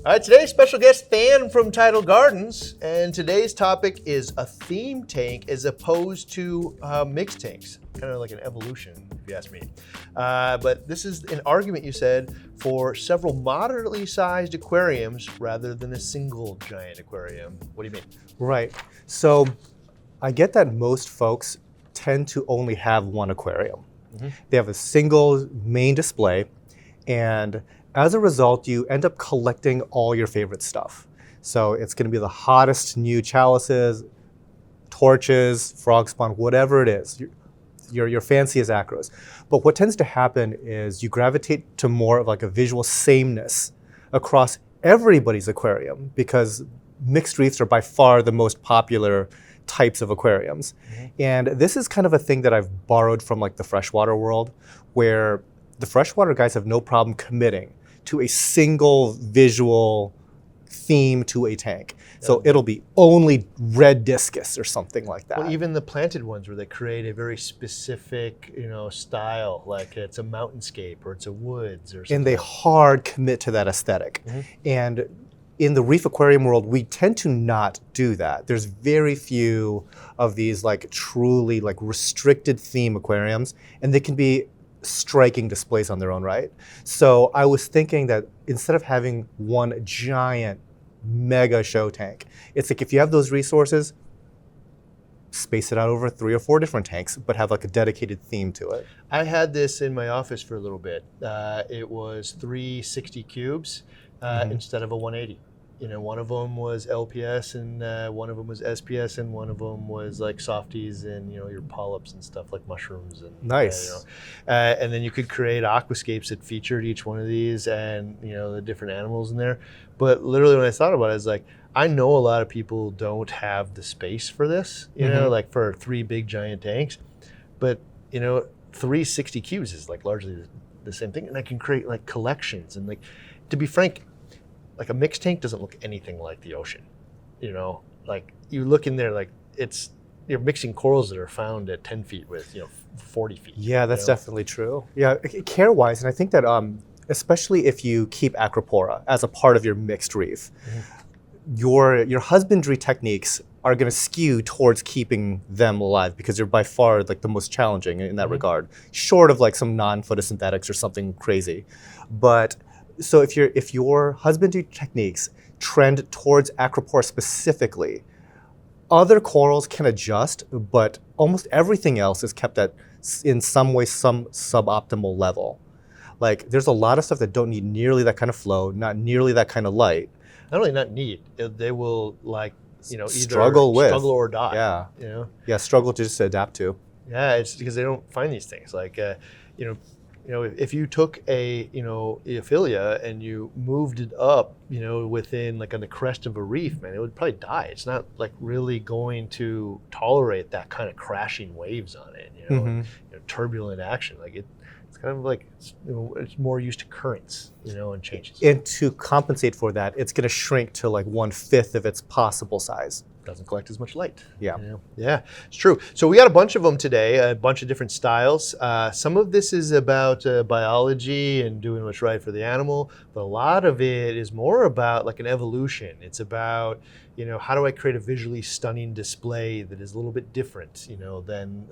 All right, today's special guest, Fan from Tidal Gardens, and today's topic is a theme tank as opposed to mixed tanks. Kind of like an evolution, if you ask me. But this is an argument, you said, for several moderately sized aquariums rather than a single giant aquarium. What do you mean? Right. So I get that most folks tend to only have one aquarium. Mm-hmm. They have a single main display, and as a result, you end up collecting all your favorite stuff. So it's going to be the hottest new chalices, torches, frog spawn, whatever it is. Your fanciest acros. But what tends to happen is you gravitate to more of like a visual sameness across everybody's aquarium, because mixed reefs are by far the most popular types of aquariums. Mm-hmm. And this is kind of a thing that I've borrowed from like the freshwater world, where the freshwater guys have no problem committing to a single visual theme to a tank. Yeah. So it'll be only red discus or something like that. Well, even the planted ones where they create a very specific, style, like it's a mountainscape or it's a woods or something. And they hard commit to that aesthetic. Mm-hmm. And in the reef aquarium world, we tend to not do that. There's very few of these like truly like restricted theme aquariums, and they can be striking displays on their own right. So I was thinking that instead of having one giant mega show tank, it's like if you have those resources, space it out over 3 or 4 different tanks, but have like a dedicated theme to it. I had this in my office for a little bit. It was 360 cubes instead of a 180. One of them was LPS and one of them was SPS and one of them was like softies and your polyps and stuff like mushrooms and nice. And then you could create aquascapes that featured each one of these and the different animals in there. But literally when I thought about it, I was like, I know a lot of people don't have the space for this, like for 3 big giant tanks, but 360 cubes is like largely the same thing, and I can create like collections and like, to be frank, like a mixed tank doesn't look anything like the ocean, like you look in there, like you're mixing corals that are found at 10 feet with 40 feet. Yeah, that's definitely true. Yeah, care-wise, and I think that especially if you keep Acropora as a part of your mixed reef, mm-hmm. your husbandry techniques are going to skew towards keeping them alive, because they're by far like the most challenging in that mm-hmm. regard, short of like some non-photosynthetics or something crazy. But so if your husbandry techniques trend towards Acropora specifically, other corals can adjust, but almost everything else is kept at, in some way, some suboptimal level. Like there's a lot of stuff that don't need nearly that kind of flow, not nearly that kind of light. Not only not need, they will like, either struggle or die. Yeah. Yeah, struggle to just adapt to. Yeah, it's because they don't find these things. Like, if you took a Euphyllia and you moved it up, within like on the crest of a reef, man, it would probably die. It's not like really going to tolerate that kind of crashing waves on it, mm-hmm. turbulent action. Like it's kind of like it's more used to currents, and changes. And to compensate for that, it's going to shrink to like 1/5 of its possible size. Doesn't collect as much light. Yeah. Yeah, it's true. So we got a bunch of them today, a bunch of different styles. Some of this is about biology and doing what's right for the animal, but a lot of it is more about like an evolution. It's about, how do I create a visually stunning display that is a little bit different, than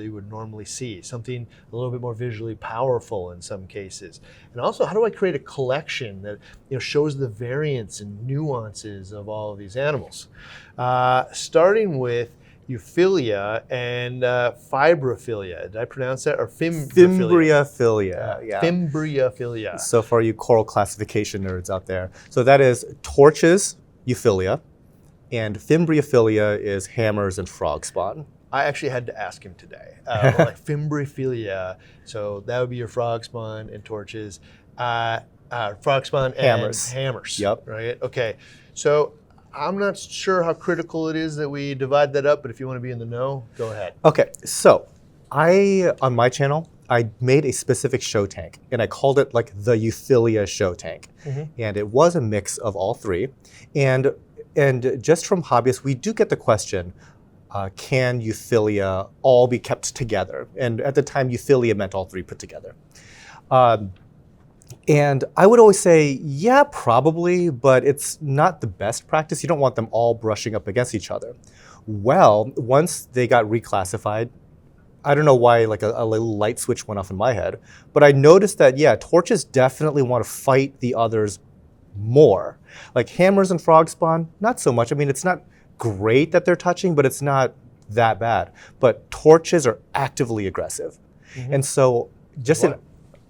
you would normally see, something a little bit more visually powerful in some cases. And also, how do I create a collection that shows the variance and nuances of all of these animals? Starting with Euphyllia and fimbriaphyllia. Did I pronounce that? Or fimbriaphyllia. Yeah. Fimbriaphyllia. So for you coral classification nerds out there. So that is torches, Euphyllia, and fimbriaphyllia is hammers and frog spawn. I actually had to ask him today. Like fimbriaphyllia, so that would be your frog spawn and torches. Frog spawn and hammers. Yep. Right? Okay. So I'm not sure how critical it is that we divide that up, but if you want to be in the know, go ahead. Okay, so on my channel, I made a specific show tank, and I called it like the Euphyllia show tank. Mm-hmm. And it was a mix of all 3. And just from hobbyists, we do get the question, can Euphyllia all be kept together? And at the time, Euphyllia meant all 3 put together. And I would always say, yeah, probably, but it's not the best practice. You don't want them all brushing up against each other. Well, once they got reclassified, I don't know why like a little light switch went off in my head, but I noticed that, yeah, torches definitely want to fight the others more. Like hammers and frog spawn, not so much. I mean, it's not great that they're touching, but it's not that bad. But torches are actively aggressive. And so just in,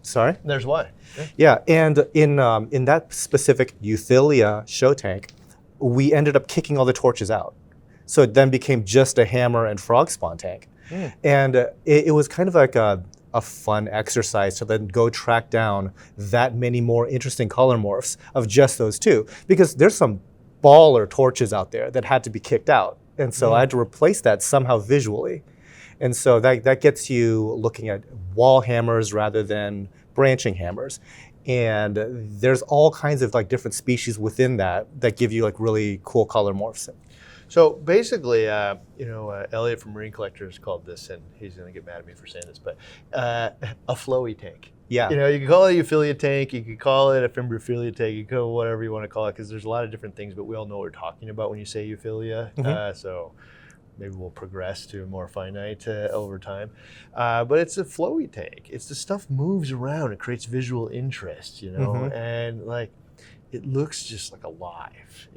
sorry? There's why. Yeah, and in that specific Euphyllia show tank, we ended up kicking all the torches out. So it then became just a hammer and frog spawn tank. And it was kind of like a fun exercise to then go track down that many more interesting color morphs of just those two. Because there's some baller torches out there that had to be kicked out. And so I had to replace that somehow visually. And so that gets you looking at wall hammers rather than branching hammers. And there's all kinds of like different species within that give you like really cool color morphs. So basically, Elliot from Marine Collectors called this, and he's going to get mad at me for saying this, but a flowy tank. Yeah. You can call it a Euphyllia tank, you could call it a fimbriaphyllia tank, you could call it whatever you want to call it, because there's a lot of different things, but we all know what we're talking about when you say Euphyllia. So maybe we'll progress to more finite over time. But it's a flowy tank. It's the stuff moves around. It creates visual interest, and like it looks just like alive,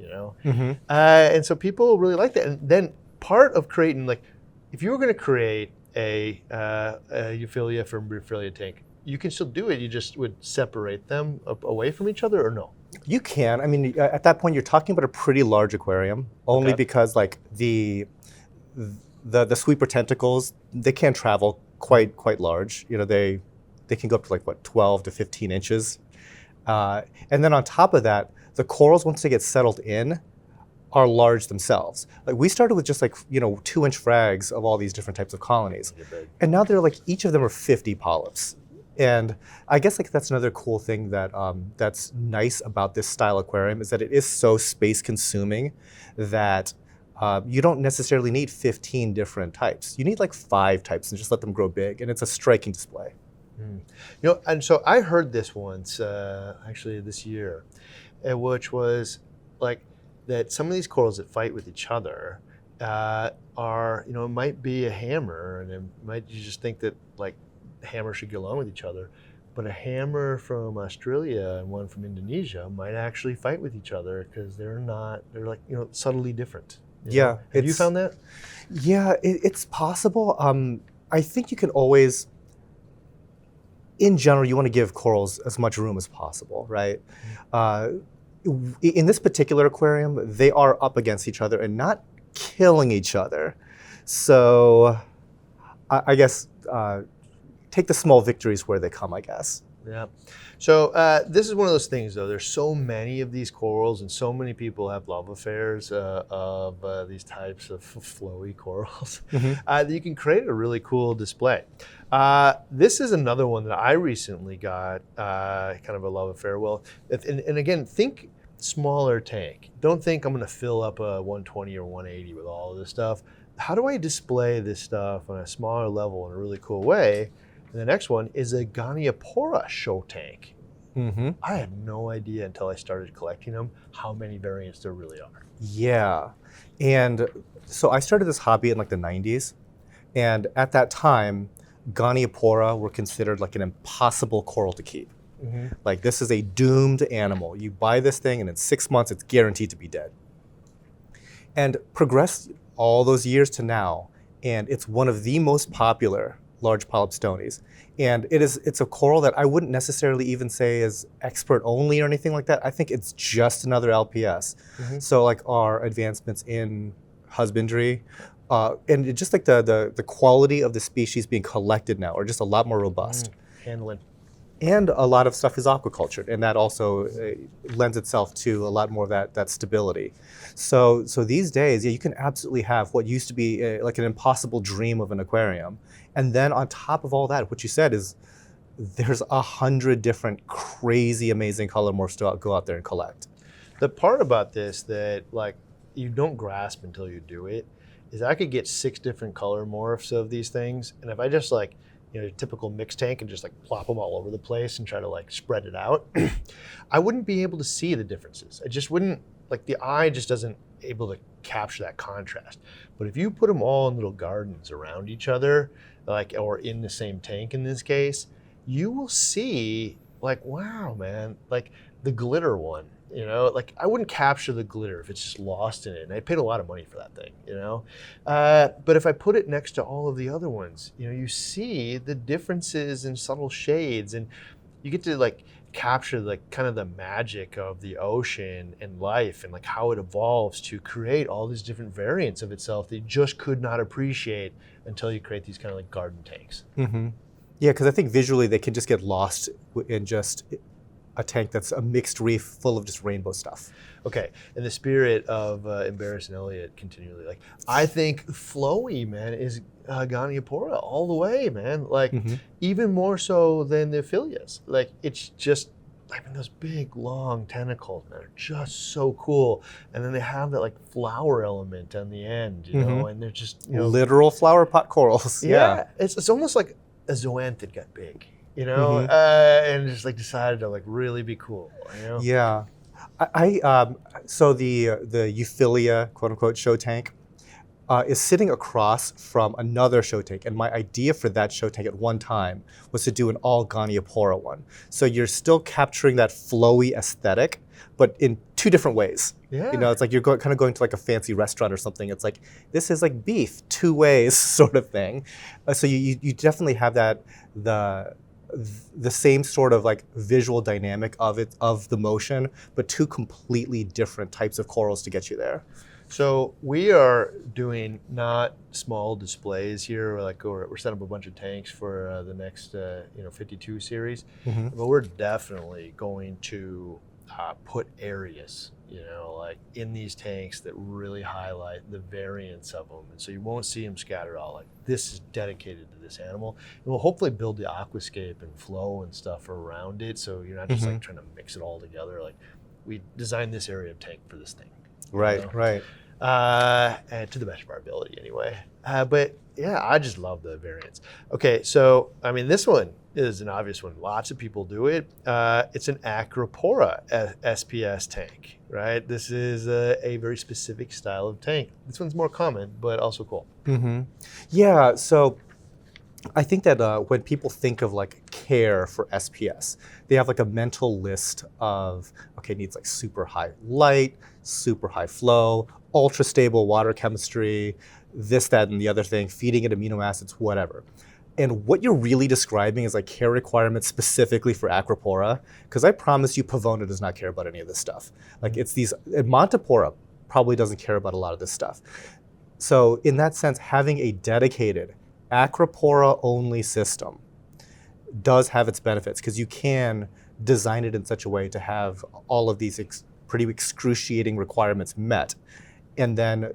and so people really like that. And then part of creating, like, if you were going to create a Euphyllia fimbriaphyllia tank, you can still do it. You just would separate them away from each other, or no? You can. I mean, at that point, you're talking about a pretty large aquarium, only because like the sweeper tentacles, they can travel quite large. They can go up to like what, 12 to 15 inches. And then on top of that, the corals, once they get settled in, are large themselves. Like we started with just like 2-inch frags of all these different types of colonies, and now they're like each of them are 50 polyps. And I guess like that's another cool thing that that's nice about this style aquarium, is that it is so space consuming that you don't necessarily need 15 different types. You need like 5 types and just let them grow big, and it's a striking display. And so I heard this once, actually this year, which was like that some of these corals that fight with each other are, it might be a hammer, and you just think that like hammers should get along with each other, but a hammer from Australia and one from Indonesia might actually fight with each other because they're like, subtly different. Yeah. Have you found that? Yeah, it's possible. I think you can always, in general, you want to give corals as much room as possible, right? In this particular aquarium, they are up against each other and not killing each other. So I guess take the small victories where they come, I guess. Yeah. So this is one of those things, though. There's so many of these corals, and so many people have love affairs of these types of flowy corals that you can create a really cool display. This is another one that I recently got kind of a love affair. Well, and again, think smaller tank. Don't think I'm going to fill up a 120 or 180 with all of this stuff. How do I display this stuff on a smaller level in a really cool way? And the next one is a Goniopora show tank. I had no idea until I started collecting them how many variants there really are. Yeah. And so I started this hobby in like the 90s. And at that time, Goniopora were considered like an impossible coral to keep. Like this is a doomed animal. You buy this thing and in 6 months it's guaranteed to be dead. And progressed all those years to now, and it's one of the most popular large polyp stonies. And it's a coral that I wouldn't necessarily even say is expert only or anything like that. I think it's just another LPS. So like our advancements in husbandry, and just like the quality of the species being collected now are just a lot more robust. Handling. And a lot of stuff is aquacultured, and that also lends itself to a lot more of that stability. So these days, yeah, you can absolutely have what used to be like an impossible dream of an aquarium. And then on top of all that, what you said is there's 100 different crazy, amazing color morphs to go out there and collect. The part about this that like you don't grasp until you do it is I could get 6 different color morphs of these things, and if I just like a typical mixed tank and just like plop them all over the place and try to like spread it out, I wouldn't be able to see the differences. I just wouldn't, like the eye just doesn't able to capture that contrast. But if you put them all in little gardens around each other, like, or in the same tank in this case, you will see like, wow, man, like the glitter one, like I wouldn't capture the glitter if it's just lost in it. And I paid a lot of money for that thing, but if I put it next to all of the other ones, you see the differences in subtle shades, and you get to like capture like kind of the magic of the ocean and life and like how it evolves to create all these different variants of itself that you just could not appreciate until you create these kind of like garden tanks. Mm-hmm. Yeah, because I think visually they can just get lost in just a tank that's a mixed reef full of just rainbow stuff. Okay, in the spirit of embarrassing Elliot continually, like I think flowy, man, is Goniopora all the way, man. Like even more so than the Euphyllias. Like it's just, I mean, those big long tentacles, man, are just so cool. And then they have that like flower element on the end, and they're just literal flower pot corals. Yeah, it's almost like a zoanthid got big. And just like decided to like really be cool. Yeah, so the Euphyllia quote unquote show tank is sitting across from another show tank, and my idea for that show tank at one time was to do an all Goniopora one. So you're still capturing that flowy aesthetic, but in two different ways. Yeah. It's like you're kind of going to like a fancy restaurant or something. It's like, this is like beef, two ways sort of thing. So you definitely have that, the same sort of like visual dynamic of the motion, but two completely different types of corals to get you there. So we are doing not small displays here. We're setting up a bunch of tanks for the next 52 series, but we're definitely going to put areas like in these tanks that really highlight the variance of them, and so you won't see them scattered all. Like this is dedicated to this animal, and we'll hopefully build the aquascape and flow and stuff around it, so you're not just like trying to mix it all together. Like we designed this area of tank for this thing. Right. And to the best of our ability anyway. But yeah, I just love the variants. Okay, so I mean, this one is an obvious one. Lots of people do it. It's an Acropora SPS tank, right? This is a very specific style of tank. This one's more common, but also cool. Yeah, so I think that when people think of like care for SPS, they have like a mental list of, okay, it needs like super high light, super high flow, ultra stable water chemistry, this, that, and the other thing, feeding it amino acids, whatever. And what you're really describing is like care requirements specifically for Acropora, because I promise you Pavona does not care about any of this stuff. Like it's these, Montipora probably doesn't care about a lot of this stuff. So in that sense, having a dedicated Acropora only system does have its benefits, because you can design it in such a way to have all of these pretty excruciating requirements met. And then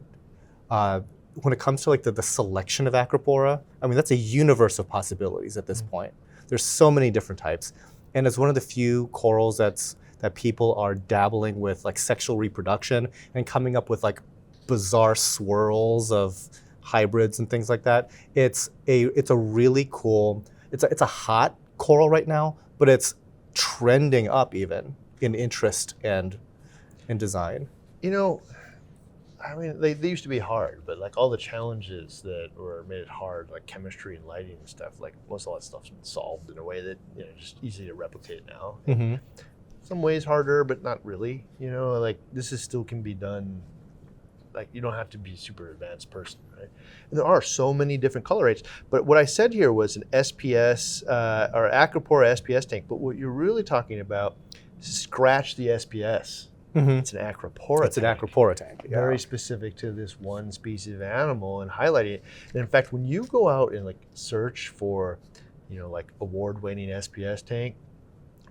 when it comes to like the selection of Acropora, I mean, that's a universe of possibilities at this point. There's so many different types. And it's one of the few corals that people are dabbling with like sexual reproduction and coming up with like bizarre swirls of hybrids and things like that. It's a really cool, it's a hot coral right now, but it's trending up even in interest and in design. I mean, they used to be hard, but like all the challenges that made it hard, like chemistry and lighting and stuff, like most of all that stuff's been solved in a way that just easy to replicate now. Some ways harder, but not really. Like this still can be done. Like you don't have to be a super advanced person, right? And there are so many different color rates. But what I said here was an SPS or Acropora SPS tank. But what you're really talking about is scratch the SPS. It's an Acropora. It's an Acropora tank. Yeah. Very specific to this one species of animal and highlighting it. And in fact, when you go out and like search for, like award-winning SPS tank,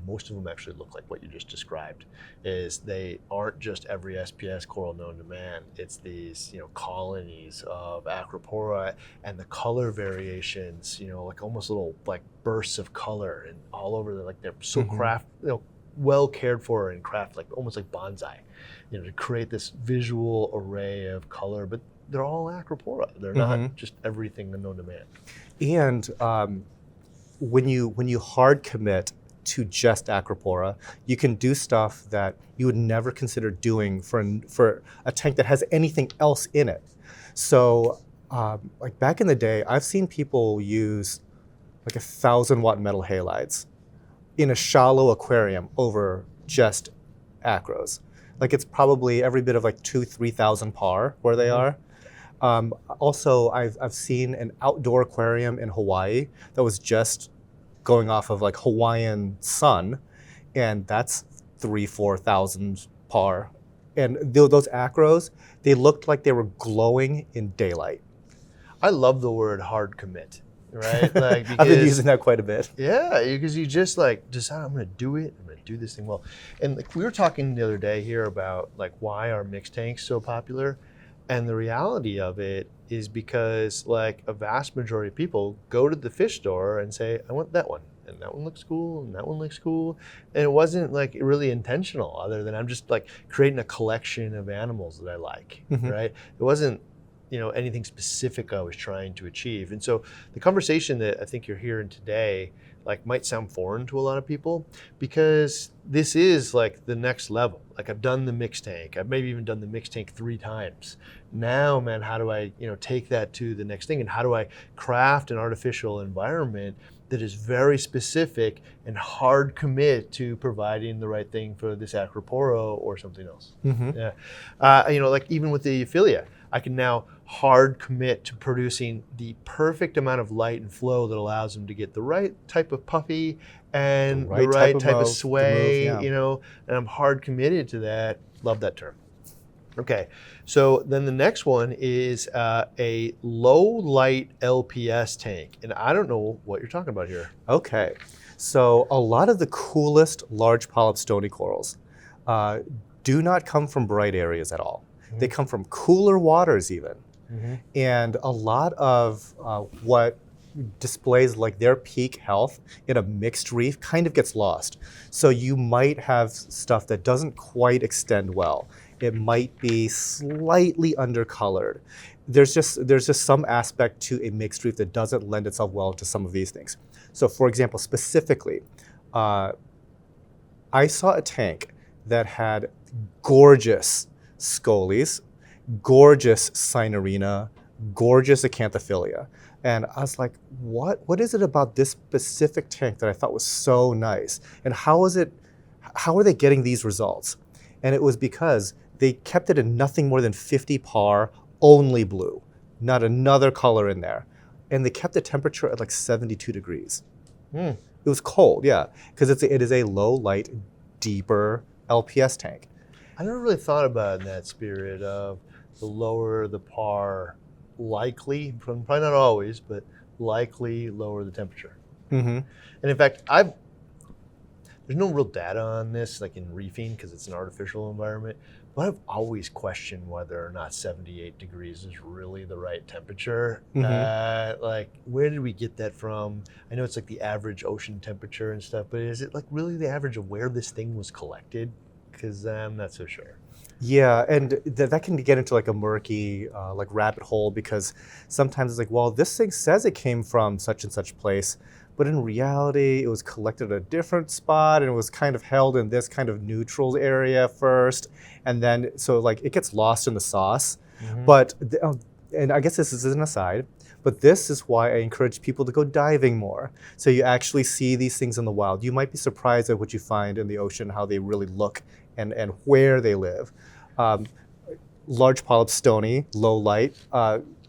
most of them actually look like what you just described. Is they aren't just every SPS coral known to man. It's these, colonies of Acropora, and the color variations, like almost little like bursts of color and all over. Like they're so well cared for and craft, like almost like bonsai, to create this visual array of color. But they're all Acropora. They're not just everything known to man. And when you hard commit to just Acropora, you can do stuff that you would never consider doing for a tank that has anything else in it. So like back in the day, I've seen people use like 1,000-watt metal halides in a shallow aquarium over just acros. Like it's probably every bit of like 2,000-3,000 par where they are. Also, I've seen an outdoor aquarium in Hawaii that was just going off of like Hawaiian sun, and that's 3,000-4,000 par. And those acros, they looked like they were glowing in daylight. I love the word hard commit, right? Like, because, I've been using that quite a bit. Yeah, because you just like decide, I'm going to do it. I'm going to do this thing well. And like, we were talking the other day here about like why are mixed tanks so popular, and the reality of it is because like a vast majority of people go to the fish store and say, I want that one, and that one looks cool, and that one looks cool. And it wasn't like really intentional, other than I'm just like creating a collection of animals that I like, right? It wasn't, you know, anything specific I was trying to achieve. And so the conversation that I think you're hearing today like might sound foreign to a lot of people, because this is like the next level. Like I've done the mixed tank. I've maybe even done the mixed tank 3 times. Now, man, how do I, you know, take that to the next thing? And how do I craft an artificial environment that is very specific and hard commit to providing the right thing for this Acropora or something else? Yeah. You know, like even with the Euphyllia, I can now hard commit to producing the perfect amount of light and flow that allows them to get the right type of puffy and the right type of sway, you know, and I'm hard committed to that. Love that term. Okay, so then the next one is a low light LPS tank. And I don't know what you're talking about here. Okay, so a lot of the coolest large polyp stony corals do not come from bright areas at all. They come from cooler waters even. And a lot of what displays like their peak health in a mixed reef kind of gets lost. So you might have stuff that doesn't quite extend well. It might be slightly undercolored. There's just some aspect to a mixed reef that doesn't lend itself well to some of these things. So for example, specifically, I saw a tank that had gorgeous scolies, gorgeous Cynorina, gorgeous Acanthophylia. And I was like, what is it about this specific tank that I thought was so nice? And how are they getting these results? And it was because they kept it in nothing more than 50 par, only blue, not another color in there. And they kept the temperature at like 72 degrees. It was cold, yeah, because it is a low light, deeper LPS tank. I never really thought about it in that spirit of the lower the par, likely, probably not always, but likely lower the temperature. And in fact, there's no real data on this, like in reefing, because it's an artificial environment, but I've always questioned whether or not 78 degrees is really the right temperature. Like, where did we get that from? I know it's like the average ocean temperature and stuff, but is it like really the average of where this thing was collected? Because I'm not so sure. Yeah, and that can get into like a murky like rabbit hole, because sometimes it's like, well, this thing says it came from such and such place, but in reality, it was collected at a different spot and it was kind of held in this kind of neutral area first, and then so like it gets lost in the sauce. But and I guess this is an aside, but this is why I encourage people to go diving more, so you actually see these things in the wild. You might be surprised at what you find in the ocean, how they really look and where they live. Large polyp stony, low light,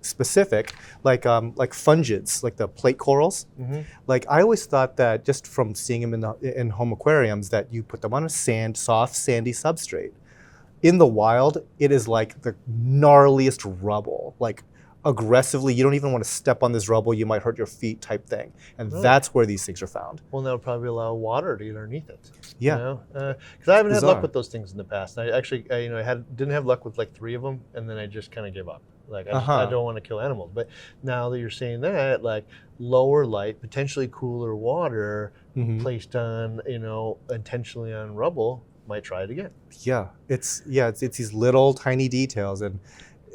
specific, like fungids, like the plate corals. Like I always thought that just from seeing them in home aquariums that you put them on a soft sandy substrate. In the wild, it is like the gnarliest rubble, like aggressively, you don't even want to step on this rubble, you might hurt your feet type thing. And that's where these things are found. Well, that would probably allow water to get underneath it. Yeah. You know? Because I haven't had luck with those things in the past. I actually, didn't have luck with like 3 of them, and then I just kind of gave up. Like, I don't want to kill animals. But now that you're saying that, like lower light, potentially cooler water placed on, intentionally on rubble, might try it again. Yeah, it's these little tiny details, and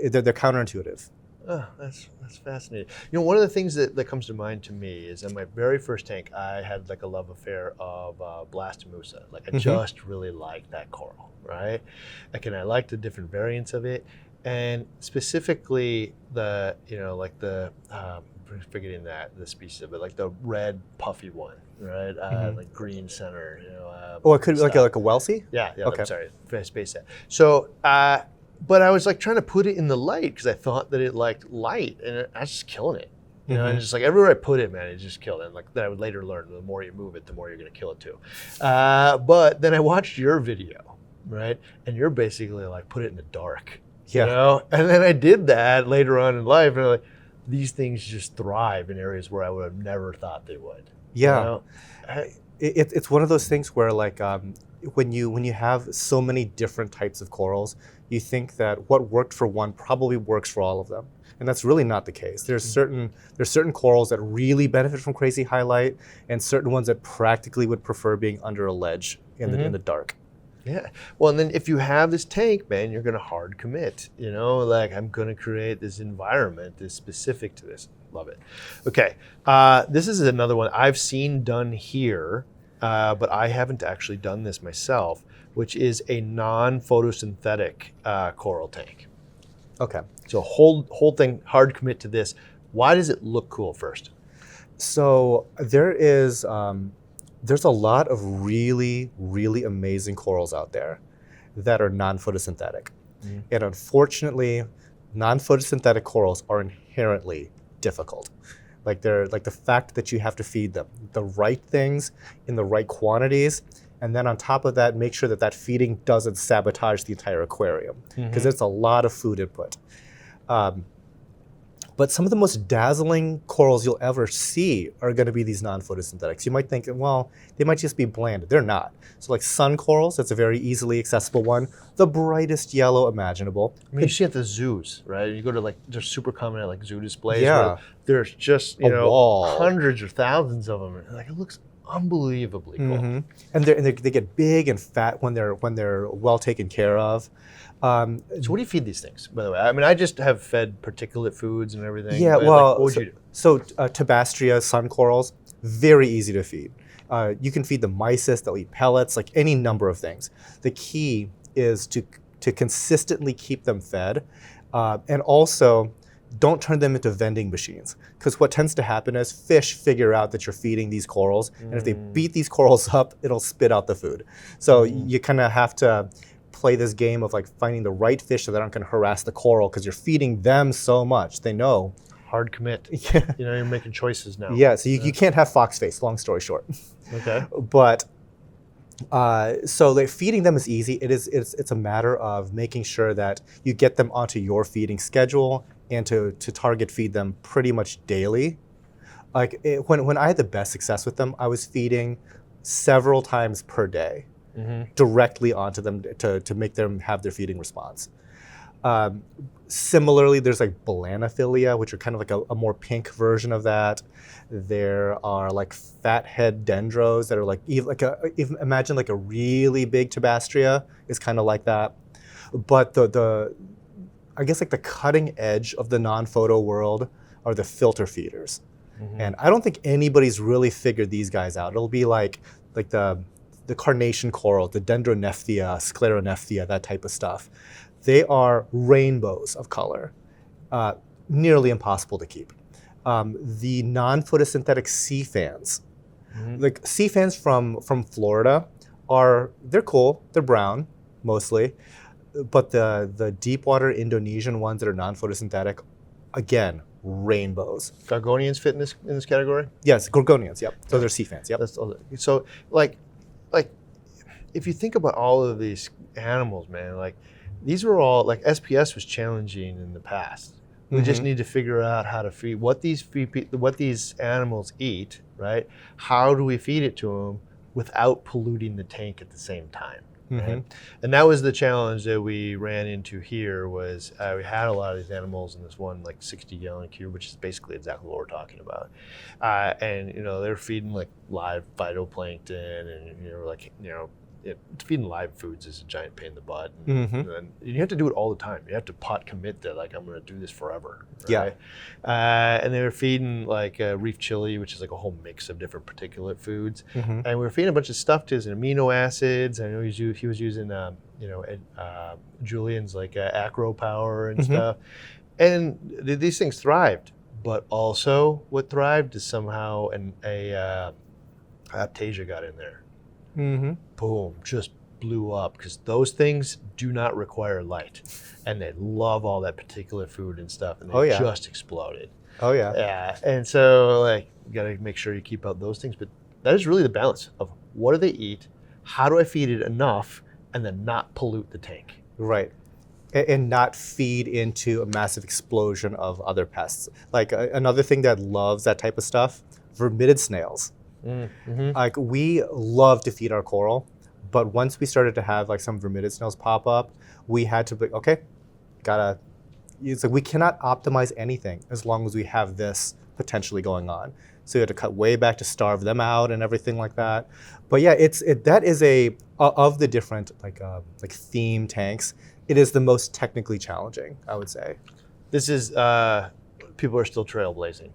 they're counterintuitive. Oh, that's fascinating. You know, one of the things that comes to mind to me is in my very first tank, I had like a love affair of Blastomusa. Like I just really liked that coral, right? Like, and I liked the different variants of it, and specifically the, you know, like the forgetting the species of it, like the red puffy one, right? Like green center, you know. Oh, it could be like a Welsie? Yeah, Okay. I'm sorry, space that. So, but I was like trying to put it in the light because I thought that it liked light, and I was just killing it. You know, and just like everywhere I put it, man, it just killed it. And like that I would later learn, the more you move it, the more you're gonna kill it too. But then I watched your video, right? And you're basically like, put it in the dark. Yeah. You know? And then I did that later on in life, and I'm like, these things just thrive in areas where I would have never thought they would. Yeah. You know? It's one of those things where like when you have so many different types of corals, you think that what worked for one probably works for all of them, and that's really not the case. There's certain corals that really benefit from crazy highlight, and certain ones that practically would prefer being under a ledge in the dark. Yeah. Well, and then if you have this tank, man, you're going to hard commit. You know, like I'm going to create this environment that's specific to this. Love it. Okay. This is another one I've seen done here, but I haven't actually done this myself, which is a non-photosynthetic coral tank. Okay. So whole thing, hard commit to this. Why does it look cool first? So there's a lot of really, really amazing corals out there that are non-photosynthetic. And unfortunately, non-photosynthetic corals are inherently difficult. Like they're like the fact that you have to feed them the right things in the right quantities, and then on top of that, make sure that that feeding doesn't sabotage the entire aquarium, because it's a lot of food input. But some of the most dazzling corals you'll ever see are going to be these non-photosynthetics. You might think, well, they might just be bland. They're not. So like sun corals, that's a very easily accessible one. The brightest yellow imaginable. I mean, you see at the zoos, right? You go to like, they're super common at like zoo displays. Yeah. Where there's just, you A know, wall. hundreds or thousands of them. Like it looks unbelievably cool. And they get big and fat when they're well taken care of. So what do you feed these things, by the way? I mean, I just have fed particulate foods and everything. Yeah, but, well, like, what would you do? So Tabastria, sun corals, very easy to feed. You can feed the mysis, they'll eat pellets, like any number of things. The key is to consistently keep them fed, and also don't turn them into vending machines. Because what tends to happen is fish figure out that you're feeding these corals, and if they beat these corals up, it'll spit out the food. So you kind of have to play this game of like finding the right fish so they aren't going to harass the coral, because you're feeding them so much. They know. Hard commit. Yeah. You know, you're making choices now. Yeah, so you can't have fox face, long story short. Okay. But so like feeding them is easy. It's a matter of making sure that you get them onto your feeding schedule and to target feed them pretty much daily. Like when I had the best success with them, I was feeding several times per day. Directly onto them to make them have their feeding response. Similarly, there's like Balaenophylia, which are kind of like a more pink version of that. There are like fathead dendros that are like even imagine like a really big Tabastria is kind of like that. But the I guess like the cutting edge of the non-photo world are the filter feeders, and I don't think anybody's really figured these guys out. It'll be like the carnation coral, the Dendronephthia, Scleronephthia, that type of stuff. They are rainbows of color, nearly impossible to keep. The non-photosynthetic sea fans, like sea fans from Florida, they're cool. They're brown mostly, but the deep water Indonesian ones that are non-photosynthetic, again, rainbows. Gorgonians fit in this category? Yes, Gorgonians. Yep. So they're sea fans. Yep. So like if you think about all of these animals, man, like these were all like SPS was challenging in the past. We just need to figure out how to feed what these animals eat, right? How do we feed it to them without polluting the tank at the same time? Right? And that was the challenge that we ran into here. Was we had a lot of these animals in this one like 60-gallon cube, which is basically exactly what we're talking about. And you know they're feeding like live phytoplankton and like feeding live foods is a giant pain in the butt. And you have to do it all the time. You have to pot commit that like I'm going to do this forever. Right? Yeah. And they were feeding like Reef chili, which is like a whole mix of different particulate foods. And we were feeding a bunch of stuff to his amino acids. I know he was using Julian's like Acropora and stuff. And these things thrived. But also what thrived is somehow a Aptasia got in there. Boom, just blew up because those things do not require light, and they love all that particular food and stuff, and they just exploded. Yeah, and so like you got to make sure you keep out those things, but that is really the balance of what do they eat, how do I feed it enough, and then not pollute the tank. Right. And not feed into a massive explosion of other pests. Like another thing that loves that type of stuff, vermitid snails. Like we love to feed our coral, but once we started to have like some vermitid snails pop up, we had to be, okay, it's like we cannot optimize anything as long as we have this potentially going on. So you had to cut way back to starve them out and everything like that. But yeah, that is of the different like theme tanks, it is the most technically challenging, I would say. This is, people are still trailblazing.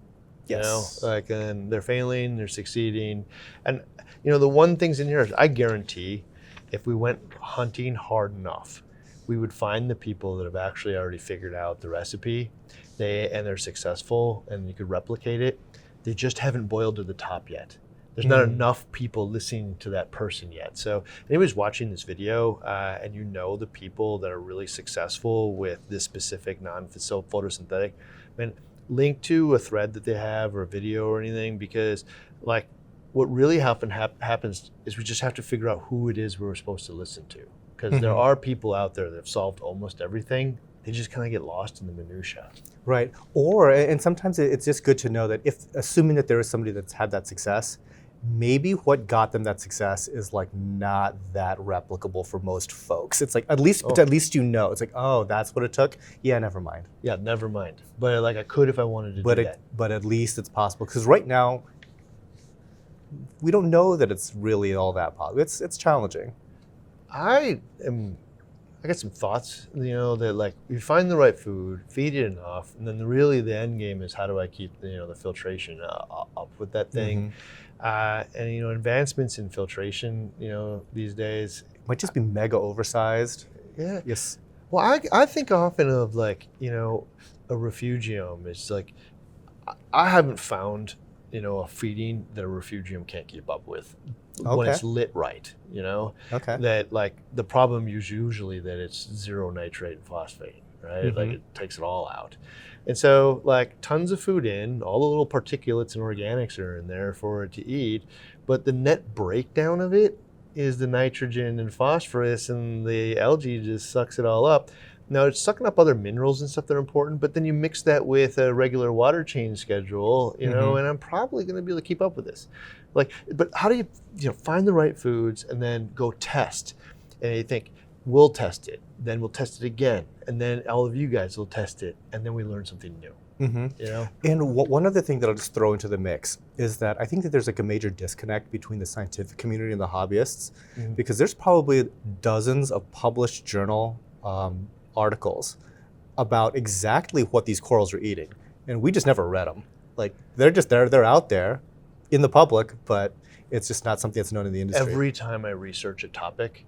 Yes. You know, like, and they're failing, they're succeeding. And, you know, the one things in here is I guarantee if we went hunting hard enough, we would find the people that have actually already figured out the recipe and they're successful and you could replicate it. They just haven't boiled to the top yet. There's not enough people listening to that person yet. So anybody's watching this video and you know the people that are really successful with this specific non-photosynthetic, man, link to a thread that they have or a video or anything, because like what really often happens is we just have to figure out who it is we're supposed to listen to. Because there are people out there that have solved almost everything. They just kind of get lost in the minutia. Right. And sometimes it's just good to know that assuming that there is somebody that's had that success, maybe what got them that success is like not that replicable for most folks. It's like at least you know. It's like, oh, that's what it took. Yeah, never mind. Yeah, never mind. But like I could if I wanted to do that. But at least it's possible, because right now we don't know that it's really all that possible. It's challenging. I got some thoughts, you know, that like you find the right food, feed it enough, and then really the end game is how do I keep the filtration up with that thing. And you know, advancements in filtration, you know, these days might just be mega oversized. Yeah. Yes. Well, I think often of like, you know, a refugium. It's like I haven't found, you know, a feeding that a refugium can't keep up with when it's lit right, you know. Okay. That like the problem is usually that it's zero nitrate and phosphate, right? Like it takes it all out. And so like tons of food in, all the little particulates and organics are in there for it to eat, but the net breakdown of it is the nitrogen and phosphorus, and the algae just sucks it all up. Now it's sucking up other minerals and stuff that are important, but then you mix that with a regular water change schedule, you know, and I'm probably going to be able to keep up with this. Like, but how do you find the right foods and then go test? And you think, we'll test it, then we'll test it again, and then all of you guys will test it, and then we learn something new. You know? And one other thing that I'll just throw into the mix is that I think that there's like a major disconnect between the scientific community and the hobbyists, because there's probably dozens of published journal articles about exactly what these corals are eating, and we just never read them. Like they're out there in the public, but it's just not something that's known in the industry. Every time I research a topic,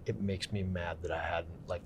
it makes me mad that I hadn't like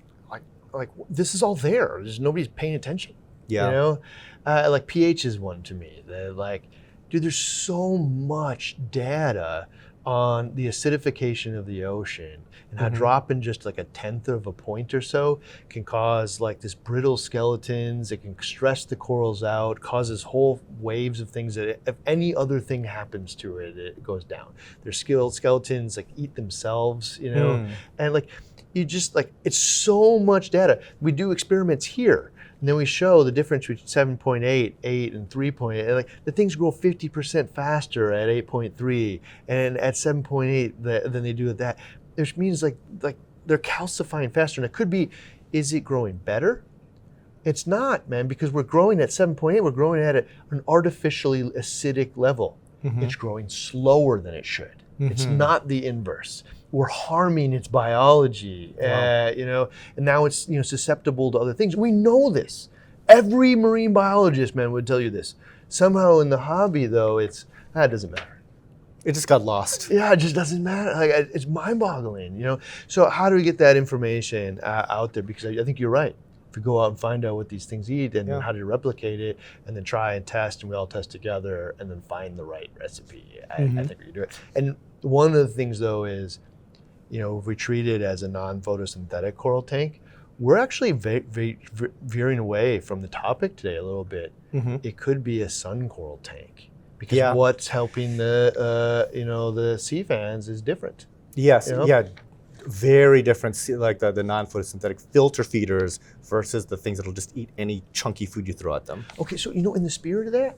this is all there. There's nobody's paying attention. Yeah. You know, like pH is one to me. They're like, dude, there's so much data on the acidification of the ocean and how dropping just like 1/10 of a point or so can cause like this brittle skeletons. It can stress the corals out, causes whole waves of things that if any other thing happens to it, it goes down. Their skeletons like eat themselves, you know, and like you just like it's so much data. We do experiments here. And then we show the difference between 7.8, 8, and 3.8. Like the things grow 50% faster at 8.3 and at 7.8 than they do at that. Which means like they're calcifying faster. And it could be, is it growing better? It's not, man, because we're growing at 7.8. We're growing at an artificially acidic level. It's growing slower than it should. It's not the inverse. we're harming its biology, you know, and now it's, you know, susceptible to other things. We know this. Every marine biologist, man, would tell you this. Somehow in the hobby, though, it doesn't matter. It just got lost. Yeah, it just doesn't matter. Like, it's mind-boggling, you know. So how do we get that information out there? Because I think you're right. If we go out and find out what these things eat and then how to replicate it, and then try and test, and we all test together, and then find the right recipe, I think we can do it. And one of the things, though, is, you know, if we treat it as a non-photosynthetic coral tank, we're actually veering away from the topic today a little bit. It could be a sun coral tank, because what's helping the you know, the sea fans is different. Yes, you know? yeah, very different. Like the non-photosynthetic filter feeders versus the things that'll just eat any chunky food you throw at them. Okay, so, you know, in the spirit of that,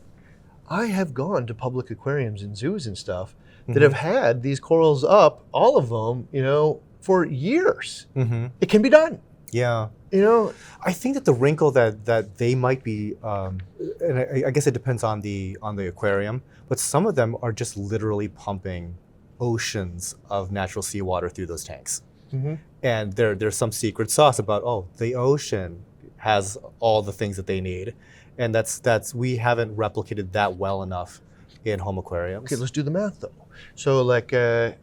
I have gone to public aquariums and zoos and stuff that have had these corals up, all of them, you know, for years. It can be done. Yeah. You know, I think that the wrinkle that they might be, and I guess it depends on the aquarium, but some of them are just literally pumping oceans of natural seawater through those tanks. And there's some secret sauce about, oh, the ocean has all the things that they need, and that's we haven't replicated that well enough in home aquariums. Okay, let's do the math though. So like I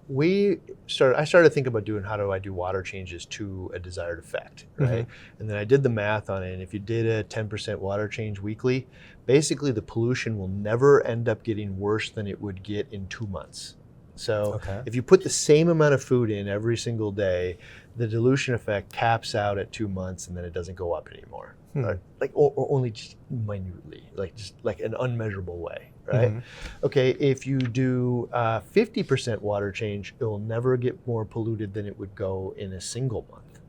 started thinking about doing, how do I do water changes to a desired effect, right? And then I did the math on it, and if you did a 10% water change weekly, basically the pollution will never end up getting worse than it would get in 2 months. So if you put the same amount of food in every single day, the dilution effect caps out at 2 months, and then it doesn't go up anymore. Like, or only just minutely, like just like an unmeasurable way, right? Okay, if you do 50% water change, it will never get more polluted than it would go in a single month.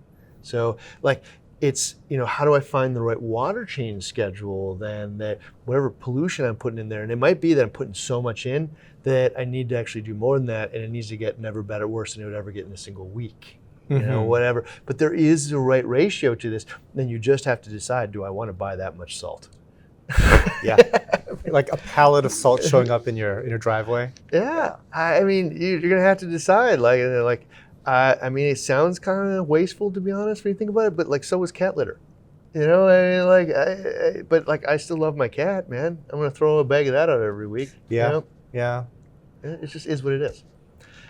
So like, it's, you know, how do I find the right water change schedule then, that whatever pollution I'm putting in there, and it might be that I'm putting so much in that I need to actually do more than that, and it needs to get never better, worse than it would ever get in a single week. You know, whatever. But there is a right ratio to this. Then you just have to decide, do I want to buy that much salt? Like a pallet of salt showing up in your driveway. Yeah, I mean, you're gonna have to decide. I mean, it sounds kind of wasteful, to be honest, when you think about it. But like, so is cat litter. You know, I mean, but like, I still love my cat, man. I'm gonna throw a bag of that out every week. Yeah, you know? yeah. It just is what it is.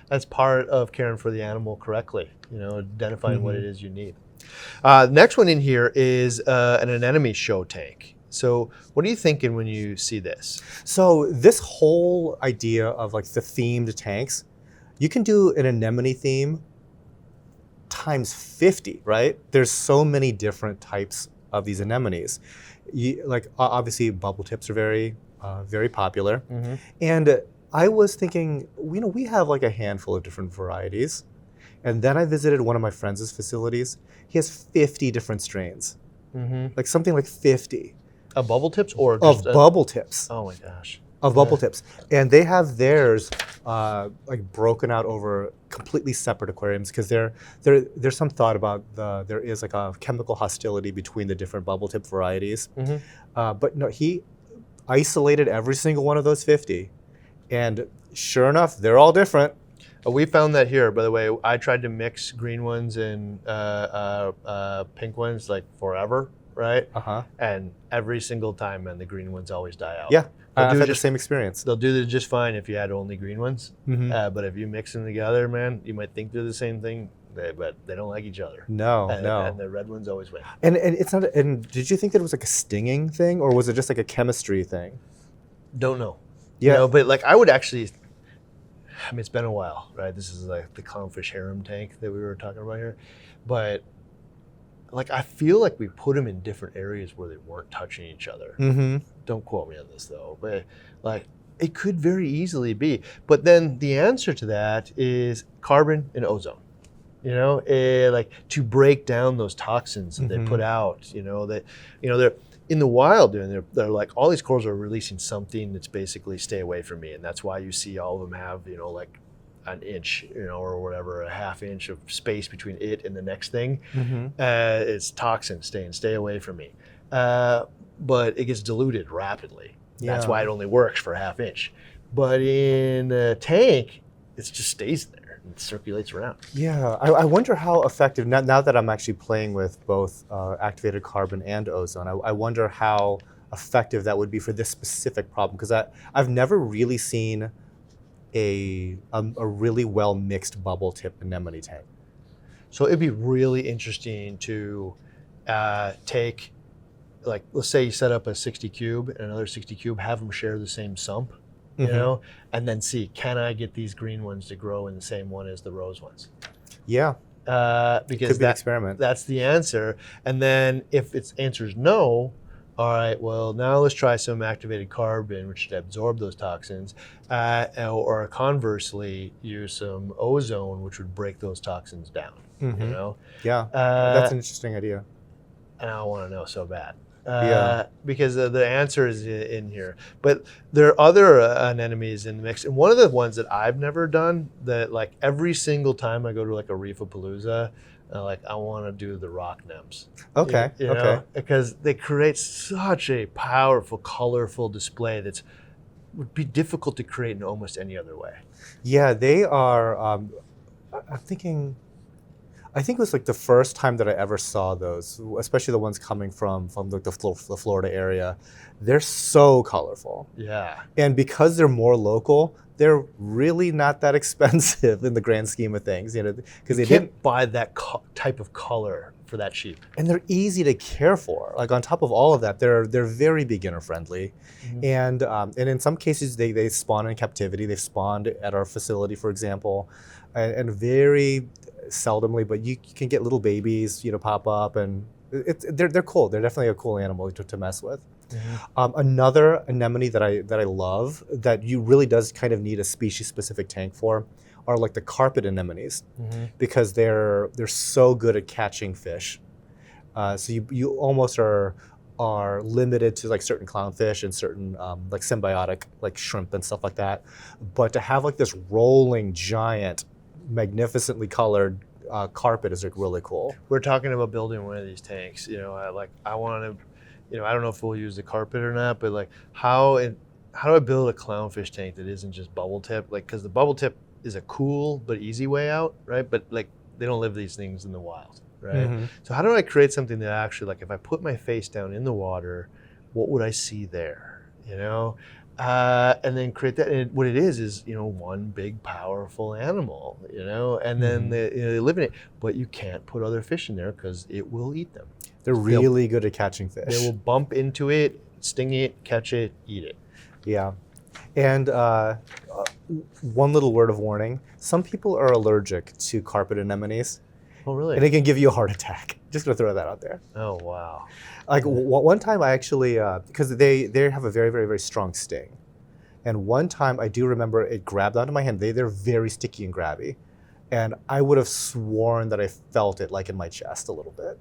That's part of caring for the animal correctly, you know, identifying what it is you need. Next one in here is an anemone show tank. So what are you thinking when you see this? So this whole idea of like the themed tanks, you can do an anemone theme times 50, right? There's so many different types of these anemones. Like obviously bubble tips are very, very popular. And I was thinking, you know, we have like a handful of different varieties. And then I visited one of my friends' facilities. He has 50 different strains, like something like 50. Of bubble tips or just bubble tips? Oh my gosh. Of bubble tips. And they have theirs like broken out over completely separate aquariums, because there's some thought about there is like a chemical hostility between the different bubble tip varieties. But no, he isolated every single one of those 50. And sure enough, they're all different. We found that here, by the way. I tried to mix green ones and pink ones like forever, right? And every single time, man, the green ones always die out. Yeah, I've had the same experience. They'll do just fine if you had only green ones. But if you mix them together, man, you might think they're the same thing, but they don't like each other. No. And the red ones always win. And it's not. And did you think that it was like a stinging thing, or was it just like a chemistry thing? Don't know. Yeah, you know, but like I would actually, I mean, it's been a while, right? This is like the clownfish harem tank that we were talking about here. But like, I feel like we put them in different areas where they weren't touching each other. Don't quote me on this though, but like, it could very easily be. But then the answer to that is carbon and ozone. You know, like to break down those toxins that they put out, you know, that, you know, they're in the wild, and they're like, all these corals are releasing something that's basically stay away from me. And that's why you see all of them have, you know, like an inch, you know, or whatever, a half inch of space between it and the next thing. It's toxin, stay away from me. But it gets diluted rapidly. That's why it only works for a half inch. But in a tank, it just stays there. It circulates around. Yeah, I wonder how effective, now that I'm actually playing with both activated carbon and ozone, I wonder how effective that would be for this specific problem, because I've never really seen a really well mixed bubble tip anemone tank. So it'd be really interesting to take, like, let's say you set up a 60 cube and another 60 cube, have them share the same sump, you know, and then see, can I get these green ones to grow in the same one as the rose ones? Yeah, Because could be an experiment. that's the answer. And then if its answer is no, all right, well, now let's try some activated carbon, which should absorb those toxins, or conversely, use some ozone, which would break those toxins down, you know? Yeah, that's an interesting idea. And I want to know so bad. Yeah. Because the answer is in here. But there are other anemones in the mix. And one of the ones that I've never done, that like every single time I go to like a Reefapalooza, like I want to do the rock nems. Okay, You know? Because they create such a powerful, colorful display that's would be difficult to create in almost any other way. Yeah, they are, I'm thinking, I think it was like the first time that I ever saw those, especially the ones coming from the Florida area. They're so colorful. Yeah. And because they're more local, they're really not that expensive in the grand scheme of things, you know, because You can't buy that type of color for that cheap. and they're easy to care for. Like on top of all of that, they're very beginner friendly, and in some cases they spawn in captivity. They've spawned at our facility, for example, and very seldomly, but you can get little babies, you know, pop up, and they're cool. They're definitely a cool animal to mess with. Another anemone that I love, that you really does kind of need a species specific tank for, are like the carpet anemones, because they're so good at catching fish. So you almost are limited to like certain clownfish and certain like symbiotic like shrimp and stuff like that. But to have like this rolling giant, magnificently colored carpet is like really cool. We're talking about building one of these tanks. You know, I want to, you know, I don't know if we'll use the carpet or not, but like how do I build a clownfish tank that isn't just bubble tip? Like, because the bubble tip is a cool but easy way out, right? But like they don't live these things in the wild, right? So how do I create something that actually, like, if I put my face down in the water, what would I see there? You know, and then create that. And what it is, you know, one big powerful animal, you know, and then they live in it. But you can't put other fish in there because it will eat them. They're really good at catching fish. They will bump into it, sting it, catch it, eat it. Yeah. And one little word of warning, some people are allergic to carpet anemones. Oh, really? And it can give you a heart attack. Just gonna throw that out there. Oh, wow. Like one time I actually, because they have a very, very, very strong sting. And one time I do remember it grabbed onto my hand. They're very sticky and grabby. And I would have sworn that I felt it like in my chest a little bit.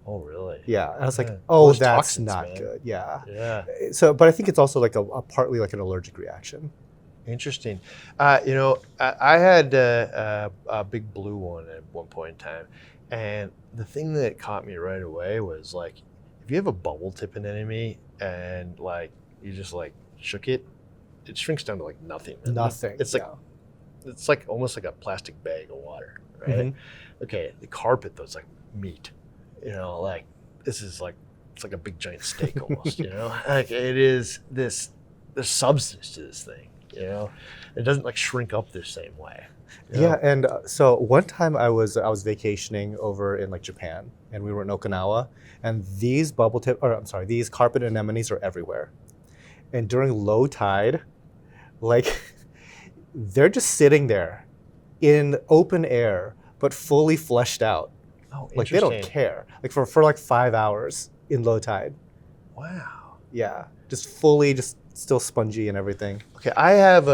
Oh, really? Yeah, and I was like, Yeah. oh, Those that's toxins, not man. good. Yeah. Yeah. So, but I think it's also like a partly like an allergic reaction. Interesting. You know, I had a big blue one at one point in time. And the thing that caught me right away was like, if you have a bubble tip anemone and like you just like shook it, it shrinks down to like nothing. Nothing. It's like it's like almost like a plastic bag of water, right? Okay, the carpet though is like meat. You know, like this is like, it's like a big giant steak almost. You know, like it is this. There's substance to this thing. You know, it doesn't like shrink up the same way. Yeah, and so one time I was vacationing over in like Japan, and we were in Okinawa, and these these carpet anemones are everywhere. And during low tide, like they're just sitting there in open air, but fully fleshed out. Oh, Like they don't care. Like for like 5 hours in low tide. Wow. Yeah, just fully, just still spongy and everything. Okay, I have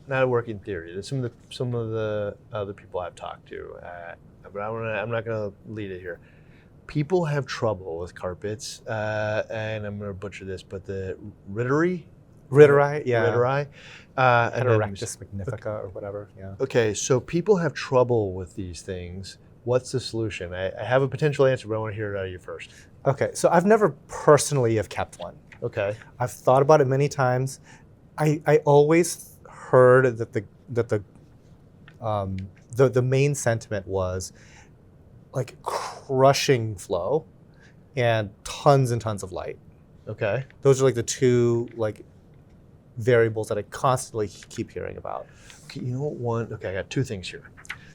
not a working theory. There's some of the other people I've talked to, but I'm not going to lead it here. People have trouble with carpets, and I'm going to butcher this, but the Ritteri, yeah. Ritteri, Heterectus magnifica or whatever, yeah. Okay, so people have trouble with these things. What's the solution? I have a potential answer, but I want to hear it out of you first. Okay, so I've never personally have kept one. Okay. I've thought about it many times. I always heard that the the main sentiment was like crushing flow and tons of light. Okay. Those are like the two like variables that I constantly keep hearing about. Okay, you know what? Okay, I got two things here.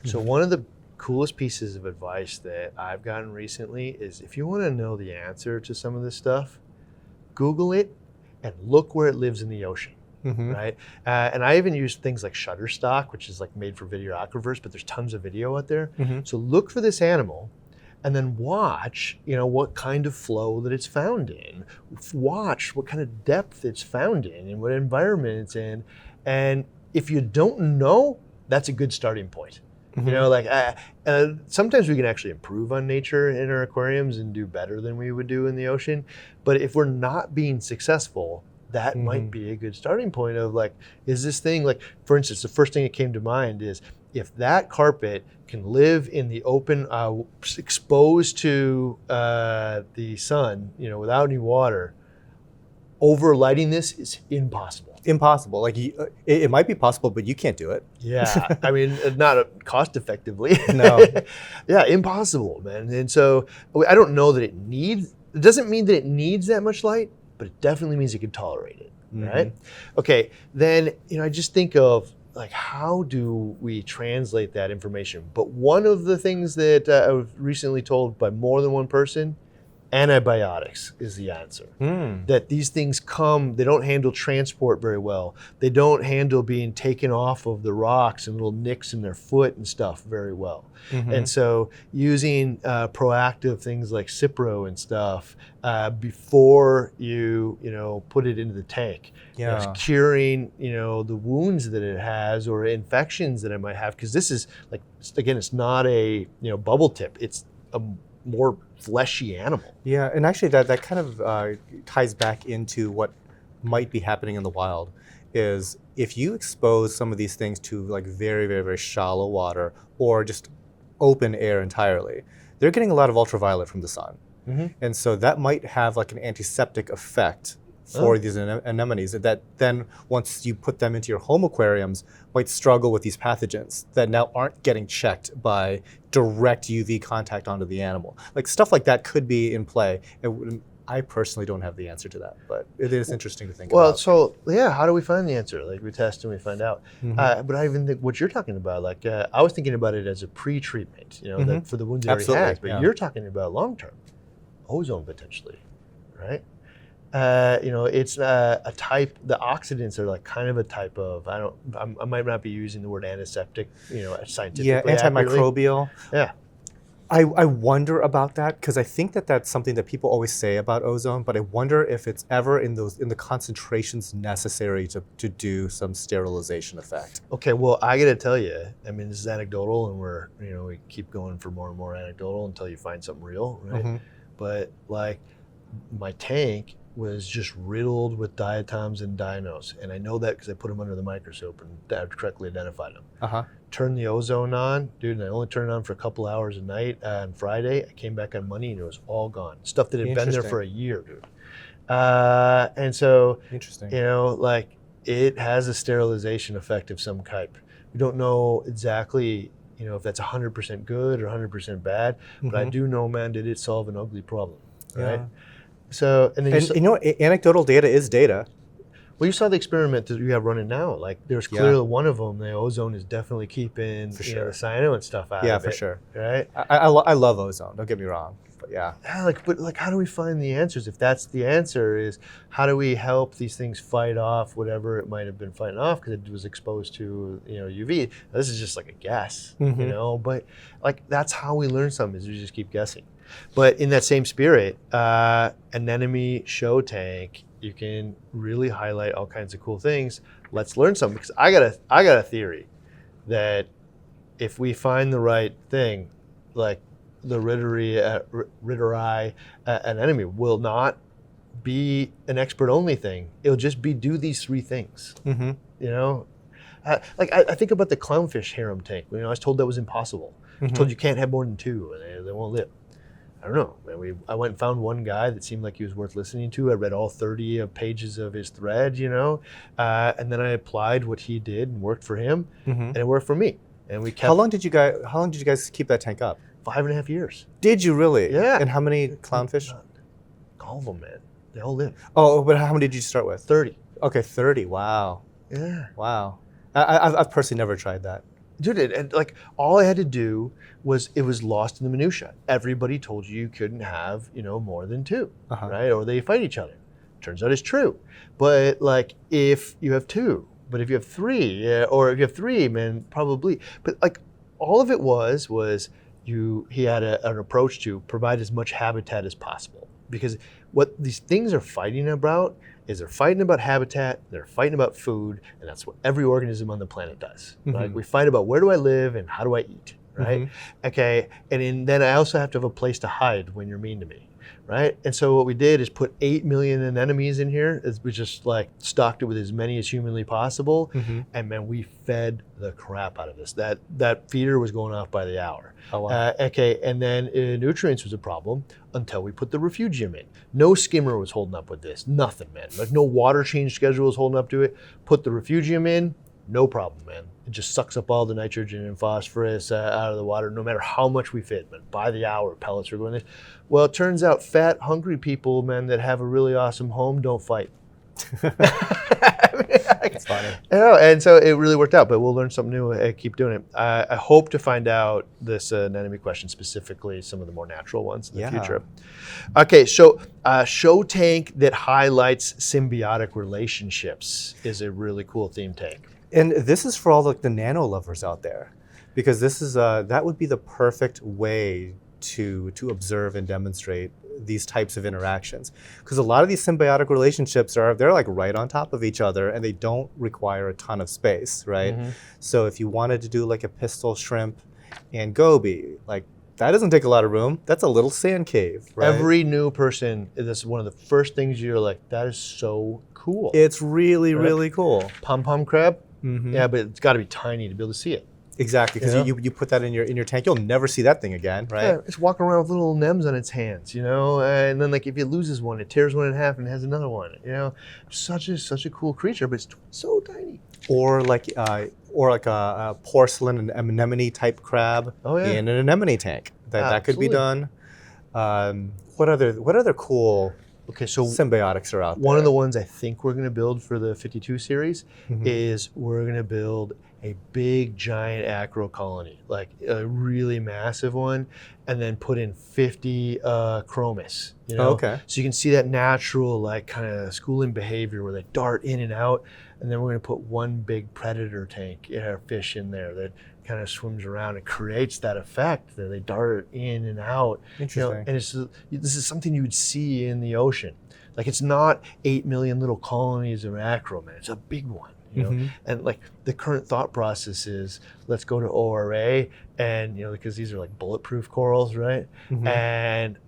So one of the coolest pieces of advice that I've gotten recently is if you want to know the answer to some of this stuff, Google it and look where it lives in the ocean. Right? And I even use things like Shutterstock, which is like made for videographers, but there's tons of video out there. So look for this animal and then watch, what kind of flow that it's found in. Watch what kind of depth it's found in and what environment it's in. And if you don't know, that's a good starting point. Sometimes we can actually improve on nature in our aquariums and do better than we would do in the ocean. But if we're not being successful, that might be a good starting point of like, is this thing like, for instance, the first thing that came to mind is if that carpet can live in the open, exposed to the sun, without any water, overlighting this is impossible. Impossible. Like it might be possible, but you can't do it. Yeah, I mean, not cost effectively. No. Yeah, impossible, man. And so I don't know that it doesn't mean that it needs that much light, but it definitely means it can tolerate it, right? Okay, then, I just think of like, how do we translate that information? But one of the things that I was recently told by more than one person, antibiotics is the answer. That these things they don't handle transport very well. They don't handle being taken off of the rocks and little nicks in their foot and stuff very well. And so using proactive things like Cipro and stuff before you put it into the tank. Curing, the wounds that it has or infections that it might have, because this is like, again, it's not a bubble tip. It's a more fleshy animal. Yeah, and actually that kind of ties back into what might be happening in the wild. Is if you expose some of these things to like very, very, very shallow water or just open air entirely, they're getting a lot of ultraviolet from the sun. And so that might have like an antiseptic effect for these anemones that then once you put them into your home aquariums might struggle with these pathogens that now aren't getting checked by direct UV contact onto the animal. Like stuff like that could be in play. I personally don't have the answer to that, but it is interesting to think about. Well, so yeah, how do we find the answer? Like we test and we find out. But I even think what you're talking about, like I was thinking about it as a pre-treatment, that for the wounds it already has, but you're talking about long-term ozone potentially, right? It's a type. The oxidants are like kind of a type of. I might not be using the word antiseptic, scientifically. Yeah, antimicrobial. Yeah. I wonder about that because I think that's something that people always say about ozone, but I wonder if it's ever in the concentrations necessary to do some sterilization effect. Okay, well, I got to tell you, I mean, this is anecdotal, and we keep going for more and more anecdotal until you find something real, right? But like, my tank was just riddled with diatoms and dinos. And I know that because I put them under the microscope and I correctly identified them. Turned the ozone on, dude, and I only turned it on for a couple hours a night on Friday. I came back on Monday and it was all gone. Stuff that had been there for a year, dude. And so, interesting. Like it has a sterilization effect of some type. We don't know exactly, if that's 100% good or 100% bad, but I do know, man, did it solve an ugly problem, right? Yeah. So, and then anecdotal data is data. Well, you saw the experiment that you have running now. Like, there's clearly one of them. The ozone is definitely keeping the cyano and stuff out of it. Yeah, for sure. Right? I love ozone. Don't get me wrong. But yeah. But how do we find the answers? If that's the answer, is how do we help these things fight off whatever it might have been fighting off because it was exposed to UV? Now, this is just like a guess, But like that's how we learn something is we just keep guessing. But in that same spirit, anemone show tank, you can really highlight all kinds of cool things. Let's learn something because I got a theory that if we find the right thing, like the Ritteri anemone will not be an expert only thing. It'll just be do these three things. Like I think about the clownfish harem tank. I was told that was impossible. I was told you can't have more than two and they won't live. I don't know. I went and found one guy that seemed like he was worth listening to. I read all 30 pages of his thread, and then I applied what he did and worked for him, and it worked for me. And we kept How long did you guys keep that tank up? 5.5 years. Did you really? Yeah. And how many clownfish? All of them, man. They all live. Oh, but how many did you start with? 30. Okay, 30. Wow. Yeah. Wow. I've personally never tried that. Dude, and like all I had to do was it was lost in the minutia. Everybody told you couldn't have, more than 2, right? Or they fight each other. Turns out it's true. But like if you have 2, but if you have 3, or if you have 3, man, probably. But like all of it was he had an approach to provide as much habitat as possible. Because what these things are fighting about is they're fighting about habitat, they're fighting about food, and that's what every organism on the planet does. Right? We fight about where do I live and how do I eat, right? Okay, and then I also have to have a place to hide when you're mean to me, right? And so what we did is put 8 million anemones in here. We just like stocked it with as many as humanly possible, and man, we fed the crap out of this. That feeder was going off by the hour. Oh, wow. Okay, and then nutrients was a problem until we put the refugium in. No skimmer was holding up with this. Nothing, man. Like no water change schedule was holding up to it. Put the refugium in, no problem, man. It just sucks up all the nitrogen and phosphorus out of the water, no matter how much we fit. But by the hour, pellets are going this. Well, it turns out fat, hungry people, man, that have a really awesome home don't fight. That's funny. And so it really worked out, but we'll learn something new. Keep doing it. I hope to find out this anemone question, specifically some of the more natural ones in the future. Okay, so show tank that highlights symbiotic relationships is a really cool theme tank. And this is for all the nano lovers out there, because this is that would be the perfect way to observe and demonstrate these types of interactions, because a lot of these symbiotic relationships they're like right on top of each other and they don't require a ton of space, right? So if you wanted to do like a pistol shrimp and goby, like that doesn't take a lot of room. That's a little sand cave, right? Every new person, this is one of the first things you're like, that is so cool. It's really, really cool. Pom-pom crab, yeah, but it's got to be tiny to be able to see it. Exactly, because you put that in your tank, you'll never see that thing again, right? Yeah, it's walking around with little nems on its hands, and then like if it loses one, it tears one in half and has another one, Such a cool creature, but it's so tiny. Or like a porcelain and anemone type crab in an anemone tank. That could be done. What other cool symbiotics are out there? One of the ones I think we're going to build for the 52 series is we're going to build a big giant acro colony, like a really massive one, and then put in 50 chromis. Okay. So you can see that natural, like kind of schooling behavior where they dart in and out, and then we're going to put one big predator tank, fish in there that kind of swims around and creates that effect that they dart in and out. Interesting. And this is something you would see in the ocean. Like it's not 8 million little colonies of acro, man. It's a big one. And like the current thought process is let's go to ORA and because these are like bulletproof corals, right? And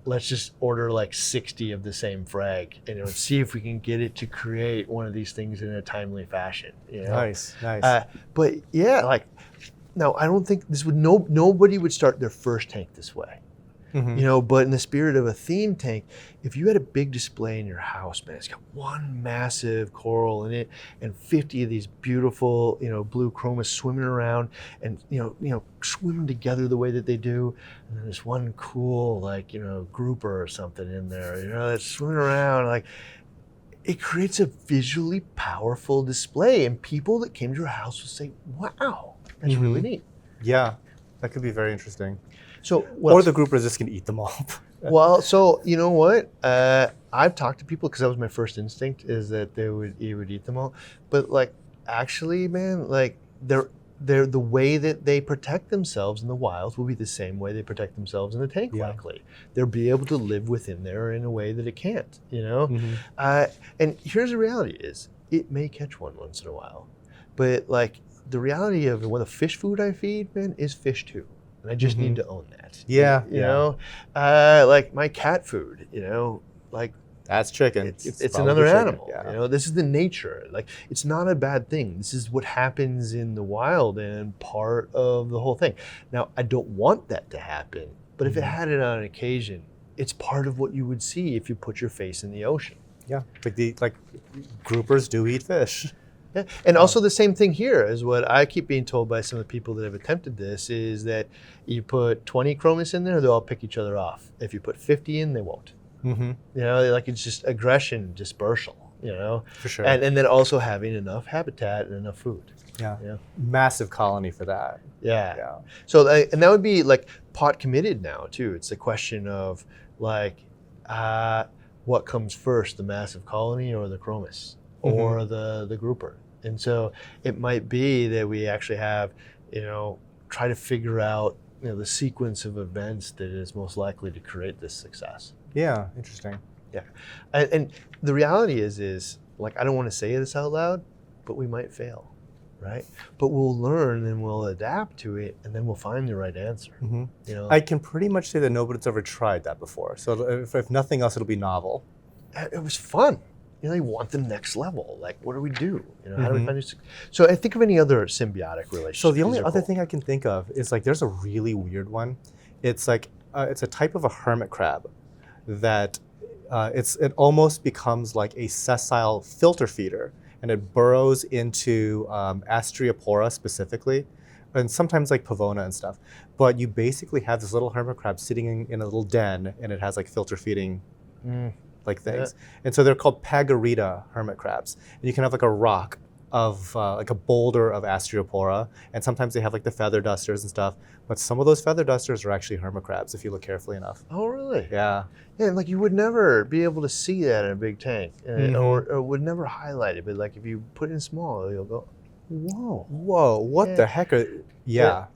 let's just order like 60 of the same frag and see if we can get it to create one of these things in a timely fashion. Nice. But yeah, like now I don't think this would nobody would start their first tank this way. But in the spirit of a theme tank, if you had a big display in your house, man, it's got one massive coral in it and 50 of these beautiful, blue chromas swimming around and, swimming together the way that they do. And then there's one cool, like, grouper or something in there, that's swimming around. Like, it creates a visually powerful display and people that came to your house will say, wow, that's really neat. Yeah, that could be very interesting. So, or the grouper is just going to eat them all. Well, so you know what? I've talked to people because that was my first instinct is that he would eat them all. But like, actually, man, like they're the way that they protect themselves in the wild will be the same way they protect themselves in the tank. Likely, they'll be able to live within there in a way that it can't. And here's the reality: is it may catch one once in a while, but like the reality of what the fish food I feed, man, is fish too. And I just need to own that. Like my cat food, like that's chicken. It's another animal. This is the nature. Like it's not a bad thing. This is what happens in the wild and part of the whole thing. Now I don't want that to happen, but if it had it on occasion, it's part of what you would see if you put your face in the ocean. Yeah, like groupers do eat fish. Yeah. And also the same thing here is what I keep being told by some of the people that have attempted this is that you put 20 chromis in there, they'll all pick each other off. If you put 50 in, they won't. Mm-hmm. You know, like it's just aggression dispersal, you know? For sure. And then also having enough habitat and enough food. Yeah. Yeah. Massive colony for that. Yeah. Yeah. So, and that would be like pot committed now too. It's the question of like, what comes first, the massive colony or the chromis or the grouper? And so it might be that we actually have, you know, try to figure out, you know, the sequence of events that is most likely to create this success. Yeah, interesting. Yeah. And the reality is like, I don't want to say this out loud, but we might fail, right? But we'll learn and we'll adapt to it and then we'll find the right answer. Mm-hmm. You know, I can pretty much say that nobody's ever tried that before. So if nothing else, it'll be novel. it was fun. You know, you want the next level. Like, what do we do? You know, how do we find new? So I think of any other symbiotic relationships. So the only other thing I can think of is like there's a really weird one. It's like it's a type of a hermit crab that it almost becomes like a sessile filter feeder, and it burrows into Acropora specifically, and sometimes like Pavona and stuff. But you basically have this little hermit crab sitting in a little den, and it has like filter feeding. Like things. Yeah. And so they're called Pagarita hermit crabs. And you can have like a rock of like a boulder of Acropora, and sometimes they have like the feather dusters and stuff, but some of those feather dusters are actually hermit crabs if you look carefully enough. Oh, really? Yeah. Yeah, and like you would never be able to see that in a big tank, or would never highlight it, but like if you put it in small, you'll go, whoa. Whoa, what the heck are,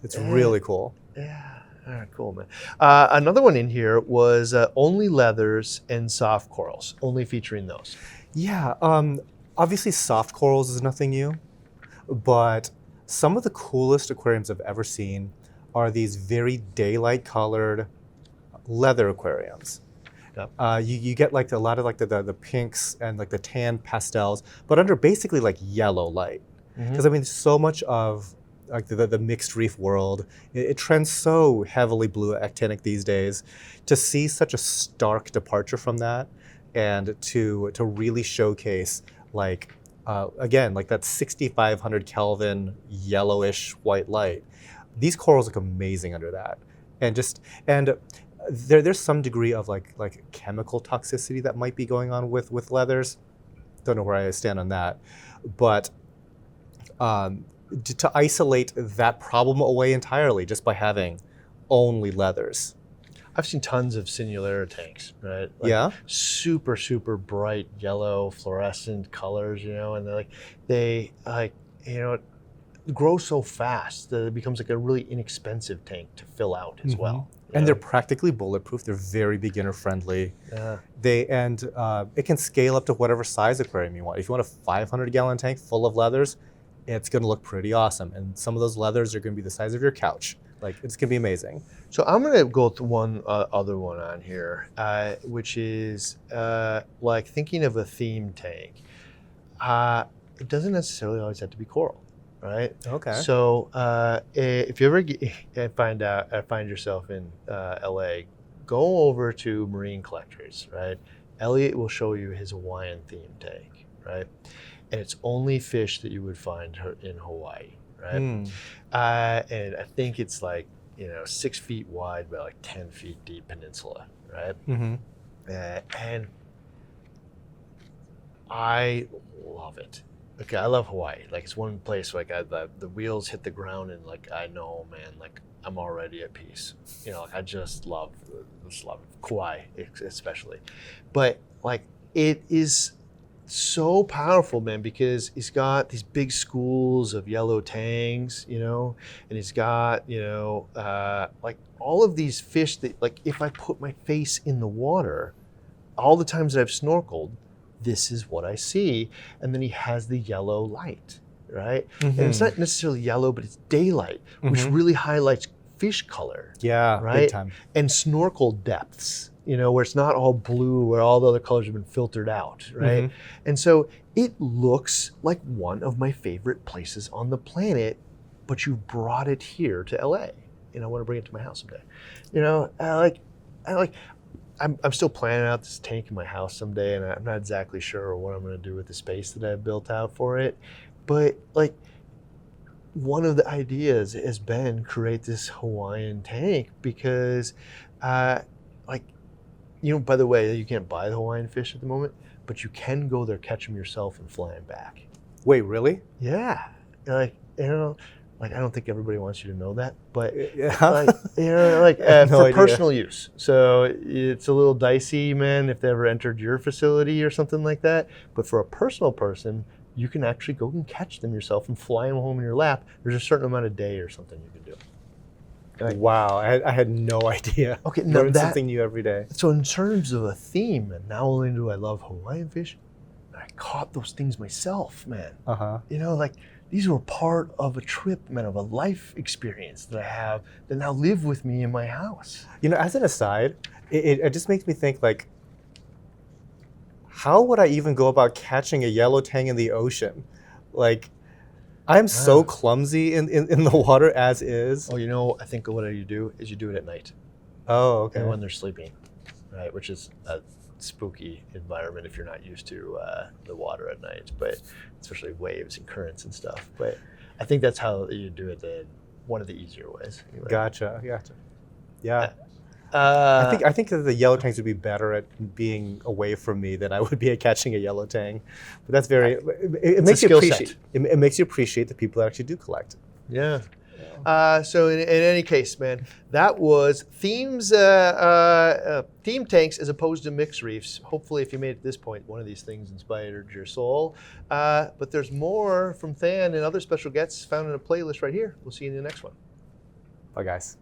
it's really cool. Yeah. All right, cool, man. Another one in here was only leathers and soft corals, only featuring those. Yeah, obviously soft corals is nothing new, but some of the coolest aquariums I've ever seen are these very daylight colored leather aquariums. Yep. You get like a lot of like the pinks and like the tan pastels, but under basically like yellow light. Because I mean, so much of like the mixed reef world, it trends so heavily blue actinic these days. To see such a stark departure from that, and to really showcase like again like that 6,500 Kelvin yellowish white light, these corals look amazing under that, and there's some degree of like chemical toxicity that might be going on with leathers. Don't know where I stand on that, but. To isolate that problem away entirely just by having only leathers. I've seen tons of sinularia tanks, right? Like yeah. Super, super bright yellow fluorescent colors, you know, and they grow so fast that it becomes like a really inexpensive tank to fill out as well. And they're practically bulletproof. They're very beginner friendly. Yeah. It can scale up to whatever size aquarium you want. If you want a 500-gallon tank full of leathers, it's going to look pretty awesome. And some of those leathers are going to be the size of your couch. Like, it's going to be amazing. So I'm going to go through one other one on here, which is like thinking of a theme tank. It doesn't necessarily always have to be coral, right? Okay. So if you ever find yourself in LA, go over to Marine Collectors, right? Elliot will show you his Hawaiian theme tank, right? And it's only fish that you would find in Hawaii, right? And I think it's like, 6 feet wide by like 10 feet deep peninsula, right? And I love it. Okay, I love Hawaii. Like it's one place like the wheels hit the ground and like I know, man, like I'm already at peace. Like I just love Kauai especially, but like it is so powerful, man, because he's got these big schools of yellow tangs, and he's got, like all of these fish that, like, if I put my face in the water, all the times that I've snorkeled, this is what I see. And then he has the yellow light, right? And it's not necessarily yellow, but it's daylight, which really highlights fish color. Yeah, right? Big time. And snorkel depths. Where it's not all blue, where all the other colors have been filtered out, right? And so it looks like one of my favorite places on the planet, but you brought it here to LA. I want to bring it to my house someday. I'm still planning out this tank in my house someday, and I'm not exactly sure what I'm going to do with the space that I've built out for it. But like, one of the ideas has been create this Hawaiian tank because, like, by the way, you can't buy the Hawaiian fish at the moment, but you can go there, catch them yourself, and fly them back. Wait, really? Yeah, like like I don't think everybody wants you to know that, but Yeah. like No for idea. personal use. So it's a little dicey, man, if they ever entered your facility or something like that. But for a personal person, you can actually go and catch them yourself and fly them home in your lap. There's a certain amount of day or something you can do. Like, Wow, I had no idea. Okay, now Learn something new every day. So in terms of a theme, and not only do I love Hawaiian fish, I caught those things myself, man. Uh-huh. Like these were part of a trip, man, of a life experience that I have that now live with me in my house. As an aside, it just makes me think, like, how would I even go about catching a yellow tang in the ocean? Like, I'm so clumsy in the water as is. Oh, I think what you do is you do it at night. Oh, okay. And when they're sleeping, right? Which is a spooky environment if you're not used to the water at night, but especially waves and currents and stuff. But I think that's how you do it. One of the easier ways. Anyway. Gotcha. Yeah. I I think that the yellow tangs would be better at being away from me than I would be at catching a yellow tang. But that's very. It makes you appreciate. It makes you appreciate the people that actually do collect. Yeah. So in any case, man, that was themes, theme tanks as opposed to mixed reefs. Hopefully, if you made it to this point, one of these things inspired your soul. But there's more from Than and other special guests found in a playlist right here. We'll see you in the next one. Bye, guys.